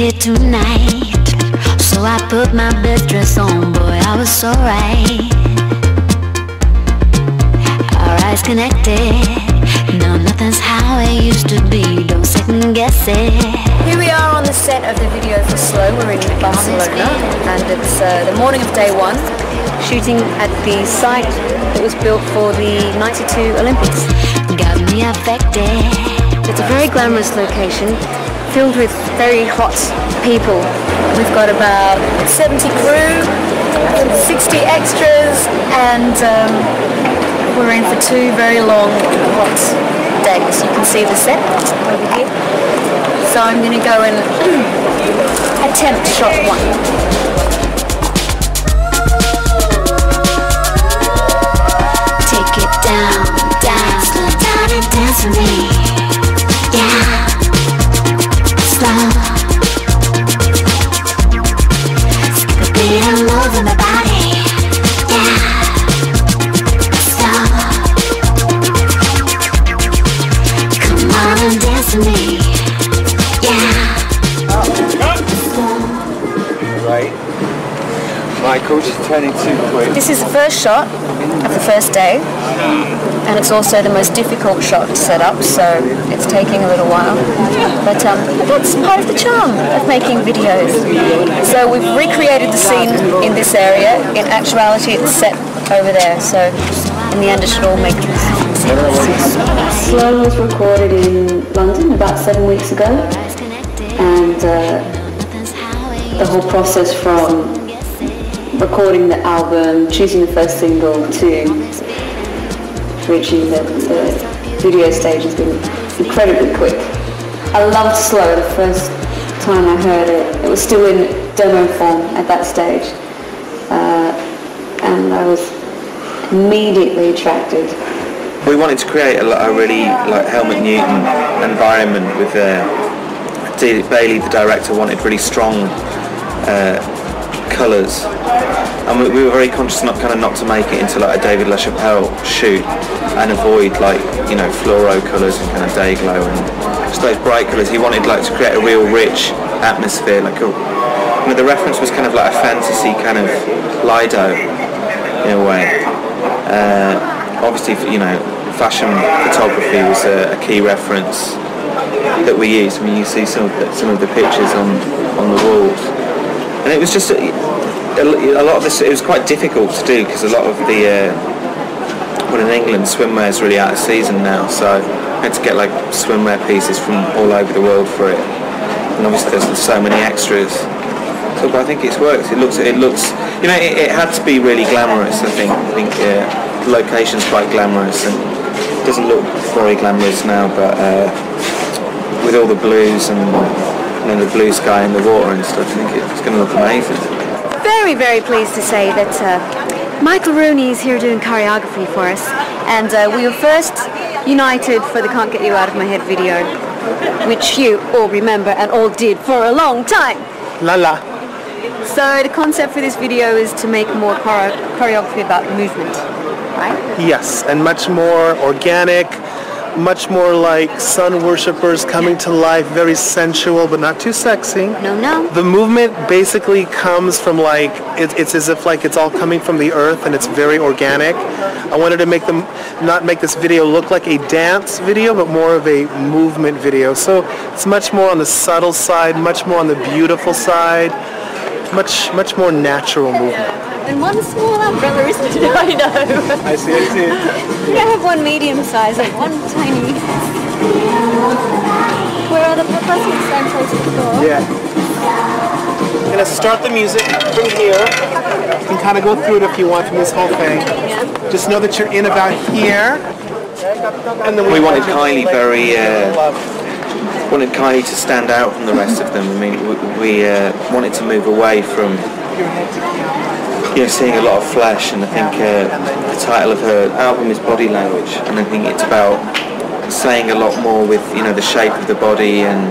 it tonight. So I put my best dress on, boy, I was so right. Our eyes connected, no, nothing's how it used to be, don't second guess it. Here we are on the set of the video for Slow. We're in Barcelona and it's the morning of day one, shooting at the site that was built for the 92 Olympics. Got me affected. It's a very glamorous location, filled with very hot people. We've got about 70 crew, 60 extras, and we're in for 2 very long, hot days. You can see the set over here. So I'm going to go and attempt shot 1. Dance with me, yeah, slow. Skip a beat and move in my body, yeah, slow. Come on and dance with me, yeah. Right. Michael, just turning too quick. This is the first shot of the first day. And it's also the most difficult shot to set up, so it's taking a little while. But that's part of the charm of making videos. So we've recreated the scene in this area. In actuality, it's set over there. So in the end, it should all make sense. Slow was recorded in London about 7 weeks ago, and the whole process from recording the album, choosing the first single, to reaching the video stage has been incredibly quick. I loved Slow the first time I heard it. It was still in demo form at that stage, and I was immediately attracted. We wanted to create a really like Helmut Newton environment with Bailey, the director, wanted really strong colours, and we were very conscious not to make it into like a David LaChapelle shoot and avoid like, you know, fluoro colours and kind of day glow and just those bright colours. He wanted like to create a real rich atmosphere, like the reference was kind of like a fantasy kind of Lido in a way. Obviously, you know, fashion photography was a key reference that we used. I mean, you see some of the pictures on the walls. And it was just a lot of this. It was quite difficult to do because a lot of the well, in England, swimwear is really out of season now. So I had to get like swimwear pieces from all over the world for it. And obviously, there's so many extras. So, but I think it's worked. It looks. You know, it had to be really glamorous. I think the location's quite glamorous, and it doesn't look very glamorous now. But with all the blues and the blue sky and the water and stuff, I think it's going to look amazing. Very, very pleased to say that Michael Rooney is here doing choreography for us, and we were first united for the Can't Get You Out of My Head video, which you all remember and all did for a long time. La la. So the concept for this video is to make more choreography about movement, right? Yes, and much more organic, much more like sun worshippers coming to life, very sensual but not too sexy. No. The movement basically comes from like, it's as if like it's all coming from the earth and it's very organic. I wanted to make them, not make this video look like a dance video, but more of a movement video. So it's much more on the subtle side, much more on the beautiful side, much more natural movement. And one small umbrella, isn't it? I know. I see. You don't have one medium size, like one tiny. Where are the papas? Same place before. Yeah. I'm going to start the music from here. You can kind of go through it if you want from this whole thing. Yeah. Just know that you're in about here. And then we wanted Kylie wanted Kylie to stand out from the rest of them. I mean, we wanted to move away from, you know, seeing a lot of flesh, and I think the title of her album is Body Language, and I think it's about saying a lot more with, you know, the shape of the body, and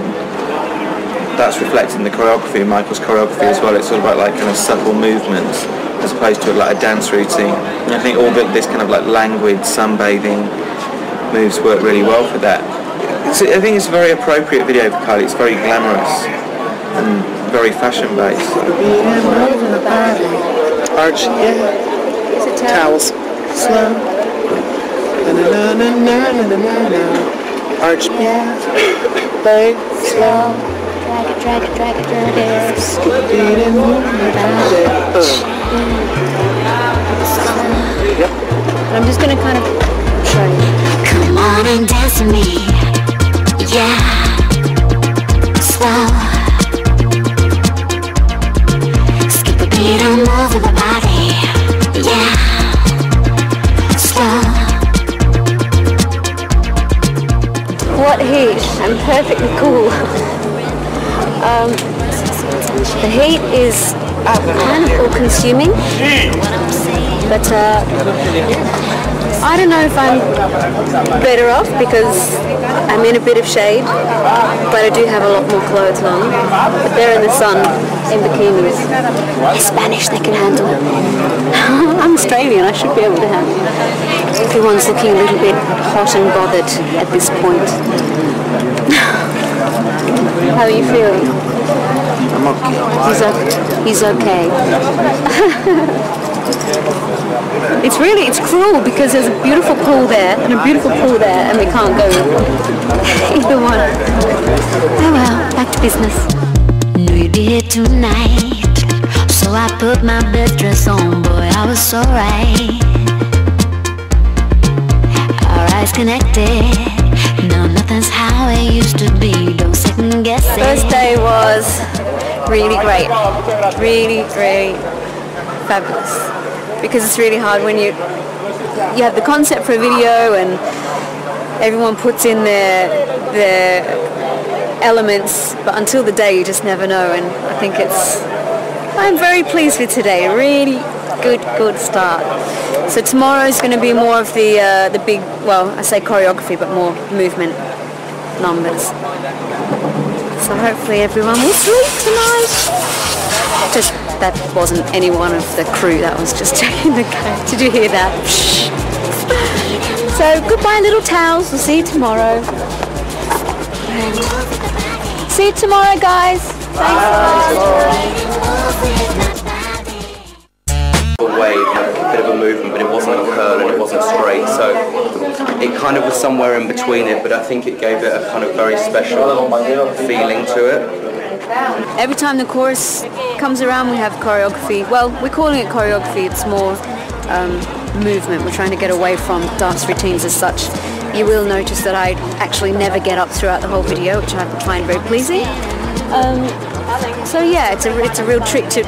that's reflected in the choreography, Michael's choreography as well. It's all about like kind of subtle movements as opposed to like a dance routine, and I think all this kind of like languid sunbathing moves work really well for that. I think it's a very appropriate video for Kylie. It's very glamorous. very fashion based. Arch, yeah. Is it Towels. Slow. Arch, yeah. Play slow. Drag it, drag it, drag it. Yep. I'm just going to kind of show you. Come on and dance with me. Yeah. Slow. Skip a beat and move with my body. Yeah. Slow. What heat and perfectly cool. The heat is kind of all-consuming, but I don't know if I'm better off because I'm in a bit of shade, but I do have a lot more clothes on. But they're in the sun, in bikinis. They're Spanish, they can handle it. I'm Australian, I should be able to handle it. Everyone's looking a little bit hot and bothered at this point. How are you feeling? I'm okay. He's okay. It's cruel because there's a beautiful pool there and a beautiful pool there and we can't go either one. Oh well, back to business. Knew you'd be here tonight, so I put my best dress on. Boy, I was so right. Our eyes connected. No, nothing's how it used to be. Don't second guess it. First day was really great. Really, really fabulous. Because it's really hard when you have the concept for a video and everyone puts in their elements, but until the day you just never know. And I think I'm very pleased with today. A really good start. So tomorrow's going to be more of the big, well, I say choreography, but more movement numbers. So hopefully everyone will sleep tonight. Just that wasn't any one of the crew, that was just taking the game. Did you hear that? So goodbye little towels, we'll see you tomorrow. See you tomorrow guys. Thanks Wave, a bit of a movement, but it wasn't a curl and it wasn't straight, so it kind of was somewhere in between it, but I think it gave it a kind of very special feeling to it. Every time the chorus comes around we have choreography. Well, we're calling it choreography, it's more movement. We're trying to get away from dance routines as such. You will notice that I actually never get up throughout the whole video, which I find very pleasing. So yeah, it's a real trick to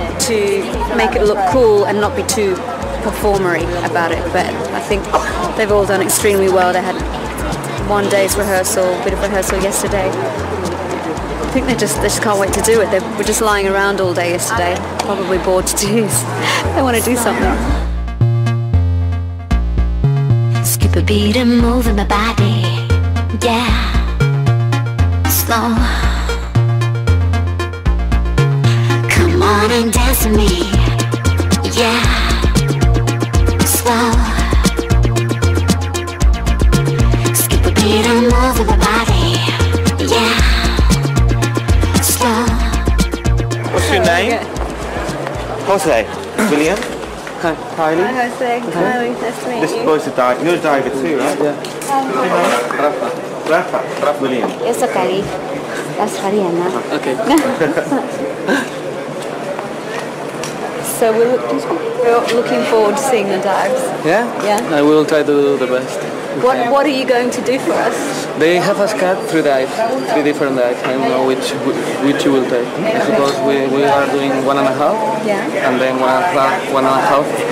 make it look cool and not be too performery about it, but I think they've all done extremely well. They had one day's rehearsal, a bit of rehearsal yesterday. I think they just can't wait to do it. They were just lying around all day yesterday, probably bored to tears. They want to do something. Skip a beat and move in my body. Yeah. Slow. Come on and dance with me. Yeah. Slow. Skip a beat and move with my body. Yeah. Slow. What's your name? Jose. William? Hi, Kylie. Hi Jose. Kylie, nice to meet This you. boy's a diver. You're a diver too, right? Yeah. Rafa. William. Yo soy Kylie. Australiana. Okay. So we're looking forward to seeing the dives. Yeah? Yeah. I will try to do the best. What are you going to do for us? They have us cut 3 dives, 3 different dives. I don't know which you will take. I suppose we are doing 1.5. Yeah. And then 1.5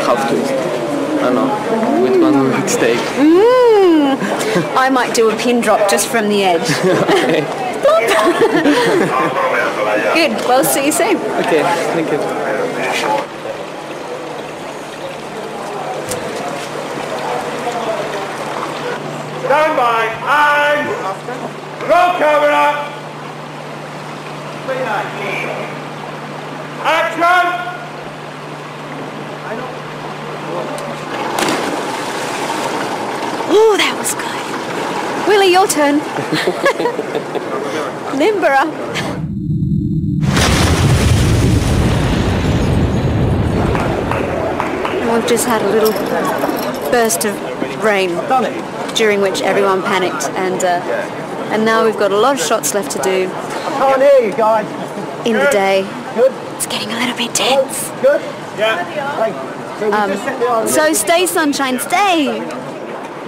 half twist. I don't know which one we will take. I might do a pin drop just from the edge. Okay. Good. Well, see you soon. Okay, thank you. Stand by, and roll camera. Action! Oh, that was good. Willie, your turn. Limber up. we've just had a little burst of rain, during which everyone panicked, and now we've got a lot of shots left to do. I can't hear you guys. In the day. Good. It's getting a little bit tense. Good. Yeah. So stay, sunshine, stay.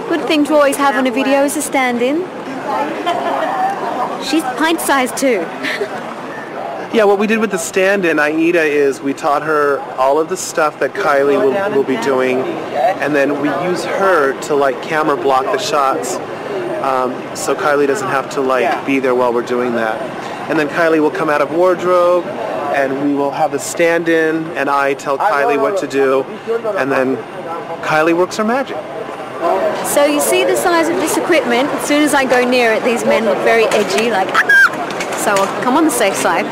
Good thing to always have on a video is a stand-in. She's pint-sized too. Yeah, what we did with the stand-in, Aida, is we taught her all of the stuff that Kylie will be doing, and then we use her to like camera block the shots, so Kylie doesn't have to like be there while we're doing that. And then Kylie will come out of wardrobe, and we will have the stand-in, and I tell Kylie what to do, and then Kylie works her magic. So you see the size of this equipment. As soon as I go near it, these men look very edgy, like, ah! So I'll come on the safe side.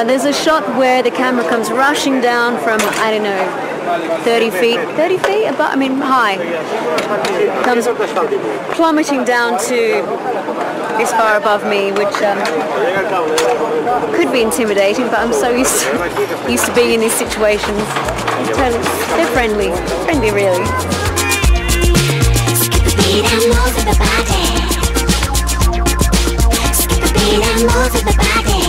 There's a shot where the camera comes rushing down from, I don't know, 30 feet, above, I mean high. Comes plummeting down to this far above me, which could be intimidating, but I'm so used to being in these situations. They're friendly really. Skip the beat and move with the body. Skip the beat and move with the body.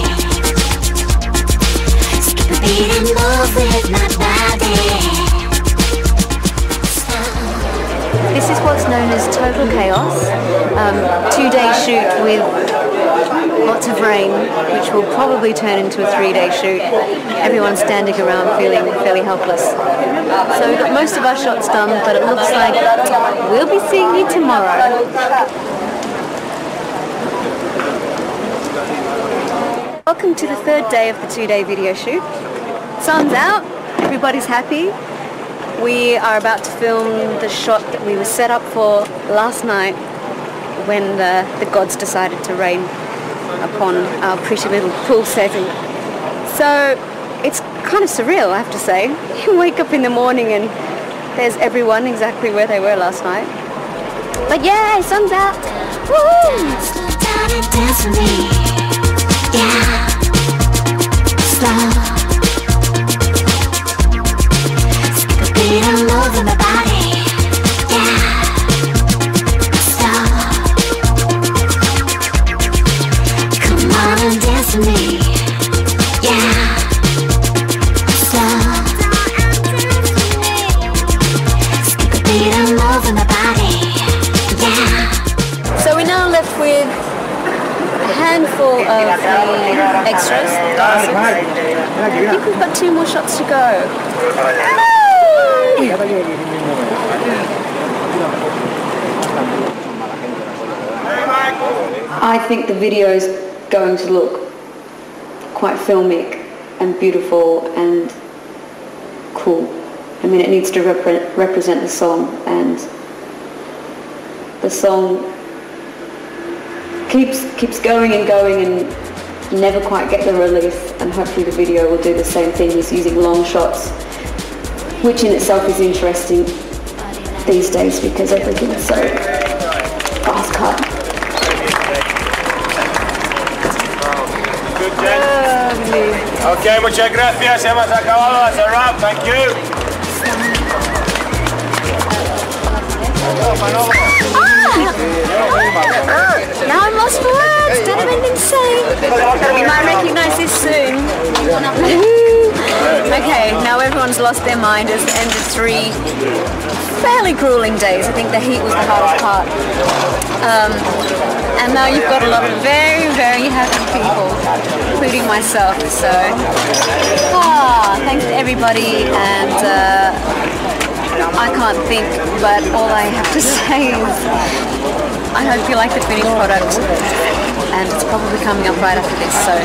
Skip the beat and move with my body. This is what's known as total chaos. 2-day shoot with lots of rain, which will probably turn into a 3-day shoot. Everyone's standing around feeling fairly helpless. So we've got most of our shots done, but it looks like we'll be seeing you tomorrow. Welcome to the 3rd day of the 2-day video shoot. Sun's out, everybody's happy. We are about to film the shot that we were set up for last night when the gods decided to rain upon our pretty little pool setting. So it's kind of surreal, I have to say. You wake up in the morning and there's everyone exactly where they were last night. But yeah, sun's out. Woo! Slow down and dance with me. Yeah. Slow. Skip a beat and move in my body. Yeah. Slow. Come on and dance with me. Yeah. Slow. Skip a beat and move in my body. Yeah. So we're now left with a handful of the extras. I think we've got 2 more shots to go. I think the video is going to look quite filmic and beautiful and cool. I mean, it needs to represent the song, and the song keeps going and going and you never quite get the release, and hopefully the video will do the same thing. He's using long shots, which in itself is interesting these days because everything's so fast cut. Okay, muchas gracias. Hemos acabado. That's a wrap. Thank you. Now I'm lost for words. That have been insane. You might recognise this soon. Okay, now everyone's lost their mind. It's the end of 3 fairly grueling days. I think the heat was the hardest part. And now you've got a lot of very, very happy people, including myself. So, thanks to everybody, and I can't think, but all I have to say is I hope you like the finished product, and it's probably coming up right after this, so